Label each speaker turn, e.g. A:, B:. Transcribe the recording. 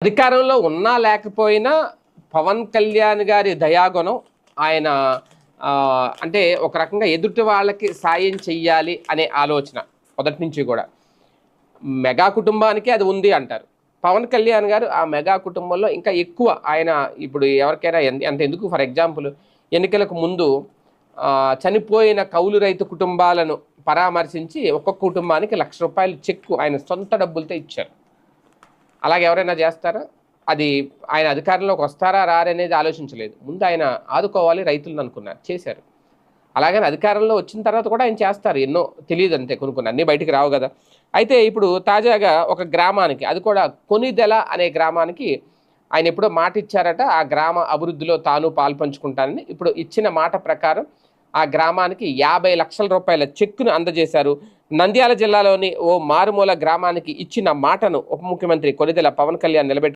A: అధికారంలో ఉన్నా లేకపోయినా పవన్ కళ్యాణ్ గారి దయాగుణం ఆయన అంటే ఒక రకంగా ఎదుటి వాళ్ళకి సాయం చెయ్యాలి అనే ఆలోచన మొదటి నుంచి కూడా మెగా కుటుంబానికి అది ఉంది అంటారు. పవన్ కళ్యాణ్ గారు ఆ మెగా కుటుంబంలో ఇంకా ఎక్కువ ఆయన ఇప్పుడు ఎవరికైనా ఎంత ఎందుకు ఫర్ ఎగ్జాంపుల్ ఎన్నికలకు ముందు చనిపోయిన కౌలు రైతు కుటుంబాలను పరామర్శించి ఒక్కొక్క కుటుంబానికి ₹1,00,000 చెక్కు ఆయన సొంత డబ్బులతో ఇచ్చారు. అలాగే ఎవరైనా చేస్తారా? అది ఆయన అధికారంలోకి వస్తారా రారనేది ఆలోచించలేదు. ముందు ఆయన ఆదుకోవాలి రైతులను అనుకున్నారు, చేశారు. అలాగని అధికారంలో వచ్చిన తర్వాత కూడా ఆయన చేస్తారు. ఎన్నో తెలియదు అంతే, కొన్ని అన్నీ బయటికి రావు కదా. అయితే ఇప్పుడు తాజాగా ఒక గ్రామానికి, అది కూడా కొనిదెల అనే గ్రామానికి ఆయన ఎప్పుడో మాట ఇచ్చారట. ఆ గ్రామ అభివృద్ధిలో తాను పాల్పంచుకుంటానని ఇప్పుడు ఇచ్చిన మాట ప్రకారం ఆ గ్రామానికి ₹50,00,000 చెక్కును అందజేశారు. నంద్యాల జిల్లాలోని ఓ మారుమూల గ్రామానికి ఇచ్చిన మాటను ఉప ముఖ్యమంత్రి కొనిదెల పవన్ కళ్యాణ్ నిలబెట్టారు.